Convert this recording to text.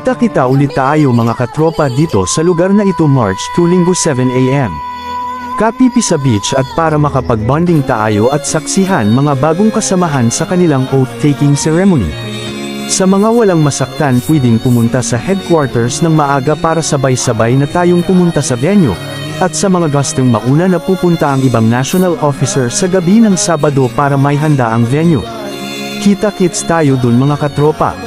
Kita-kita ulit tayo mga katropa dito sa lugar na ito March 2 Linggo 7 AM. Kapipi sa beach at para makapag-bonding tayo at saksihan mga bagong kasamahan sa kanilang oath-taking ceremony. Sa mga walang masaktan pwedeng pumunta sa headquarters ng maaga para sabay-sabay na tayong pumunta sa venue. At sa mga gustong mauna na pupunta ang ibang national officer sa gabi ng Sabado para may handa ang venue. Kita-kits tayo dun mga katropa.